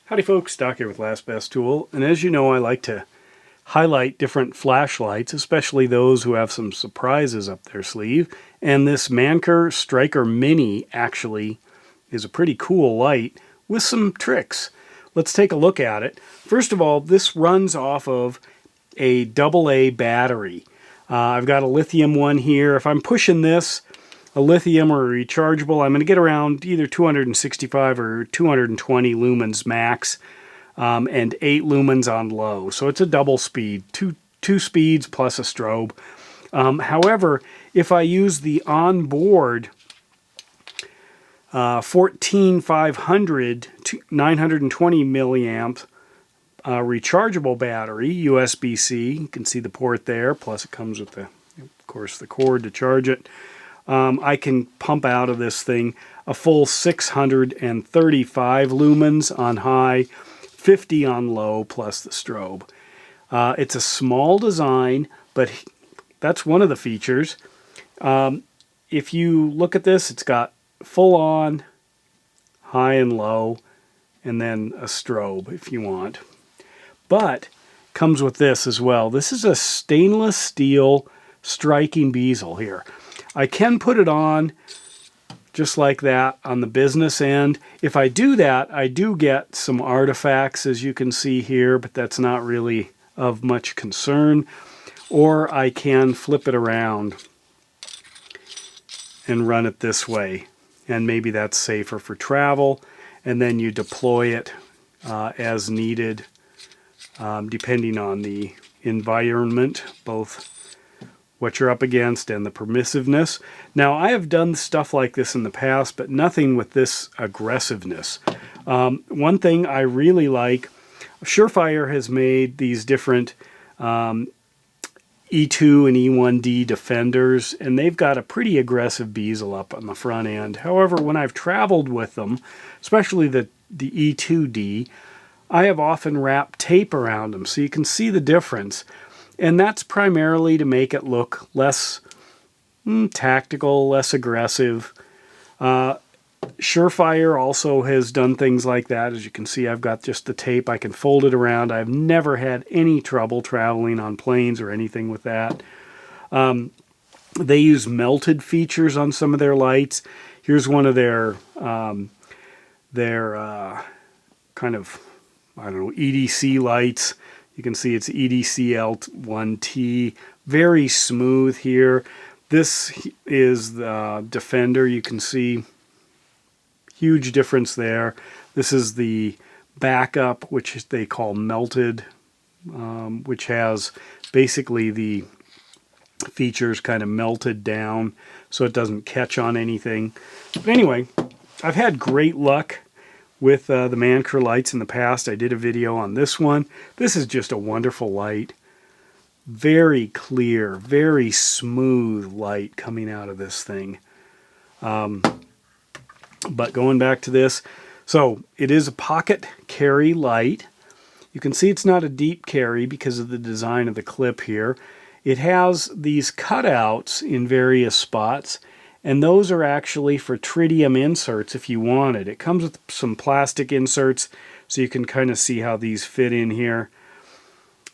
Howdy folks, Doc here with Last Best Tool, and as you know I like to highlight different flashlights, especially those who have some surprises up their sleeve, and this Manker Striker Mini actually is a pretty cool light with some tricks. Let's take a look at it. First of all, this runs off of a AA battery. I've got a lithium one here. If I'm pushing this, a lithium or a rechargeable, I'm going to get around either 265 or 220 lumens max, and 8 lumens on low. So it's a double speed, two speeds plus a strobe. However, if I use the onboard 14500 to 920 milliamp rechargeable battery, USB-C, you can see the port there, plus it comes with, of course, the cord to charge it. I can pump out of this thing a full 635 lumens on high, 50 on low, plus the strobe. It's a small design, but that's one of the features. If you look at this, it's got full on, high and low, and then a strobe if you want. But comes with this as well. This is a stainless steel striking bezel here. I can put it on just like that on the business end. If I do that, I do get some artifacts, as you can see here, but that's not really of much concern. Or I can flip it around and run it this way, and maybe that's safer for travel, and then you deploy it as needed, depending on the environment, both what you're up against and the permissiveness. Now, I have done stuff like this in the past, but nothing with this aggressiveness. One thing I really like, Surefire has made these different E2 and E1D defenders, and they've got a pretty aggressive bezel up on the front end. However, when I've traveled with them, especially the E2D, I have often wrapped tape around them, so you can see the difference. And that's primarily to make it look less tactical, less aggressive. Surefire also has done things like that. As you can see, I've got just the tape. I can fold it around. I've never had any trouble traveling on planes or anything with that. They use melted features on some of their lights. Here's one of their kind of, I don't know, EDC lights. You can see it's EDC-L1T, very smooth here. This is the Defender. You can see huge difference there. This is the backup, which they call melted, which has basically the features kind of melted down so it doesn't catch on anything. But anyway, I've had great luck with the Manker lights in the past. I did a video on this one. This is just a wonderful light. Very clear, very smooth light coming out of this thing. But going back to this, so it is a pocket carry light. You can see it's not a deep carry because of the design of the clip here. It has these cutouts in various spots, and those are actually for tritium inserts if you wanted. It comes with some plastic inserts, so you can kind of see how these fit in here,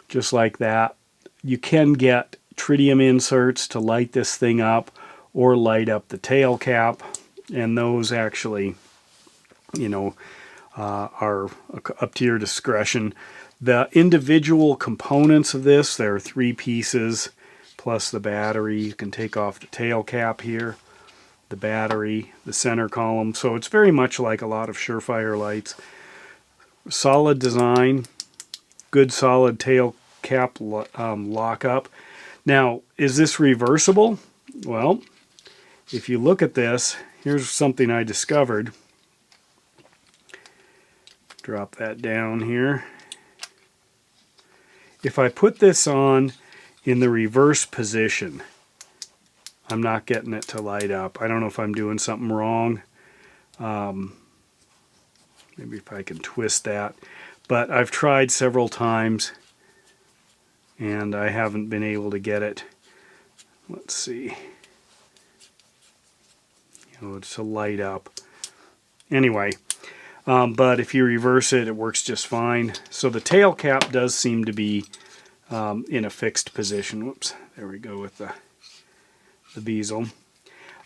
just like that. You can get tritium inserts to light this thing up or light up the tail cap, and those actually, you know, are up to your discretion. The individual components of this, there are 3 pieces, plus the battery. You can take off the tail cap here, the battery, the center column. So it's very much like a lot of Surefire lights. Solid design, good solid tail cap lockup. Now, is this reversible? Well, if you look at this, here's something I discovered. Drop that down here. If I put this on in the reverse position, I'm not getting it to light up. I don't know if I'm doing something wrong. Maybe if I can twist that. But I've tried several times and I haven't been able to get it. Let's see. You know, it's to light up. Anyway, but if you reverse it, it works just fine. So the tail cap does seem to be in a fixed position. Whoops, there we go with the bezel.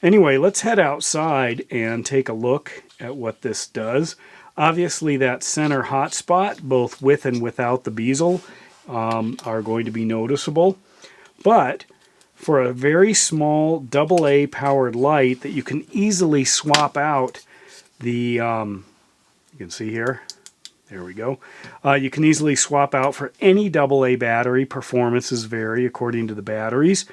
Anyway, let's head outside and take a look at what this does. Obviously, that center hot spot, both with and without the bezel, are going to be noticeable. But for a very small AA powered light that you can easily swap out the, you can see here, there we go. You can easily swap out for any AA battery. Performances vary according to the batteries,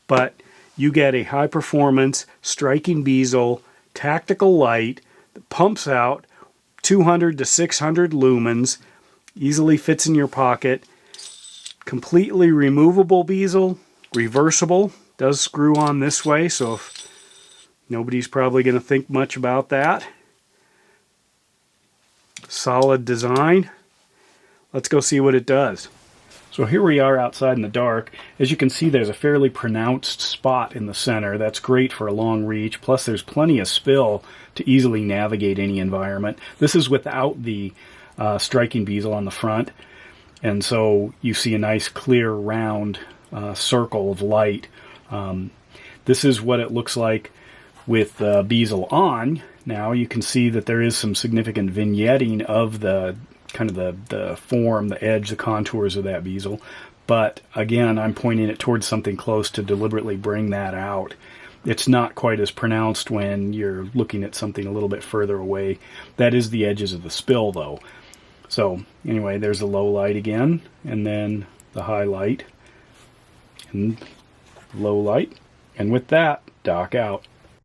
but you get a high performance striking bezel tactical light that pumps out 200 to 600 lumens, easily fits in your pocket, completely removable bezel, reversible, does screw on this way, so if nobody's probably going to think much about that. Solid design. Let's go see what it does. So here we are outside in the dark. As you can see, there's a fairly pronounced spot in the center. That's great for a long reach. Plus, there's plenty of spill to easily navigate any environment. This is without the striking bezel on the front. And so you see a nice clear round circle of light. This is what it looks like with the bezel on. Now you can see that there is some significant vignetting of the kind of the form, the edge, the contours of that bezel. But again, I'm pointing it towards something close to deliberately bring that out. It's not quite as pronounced when you're looking at something a little bit further away. That is the edges of the spill though. So anyway, there's the low light again, and then the high light, and low light. And with that, dock out.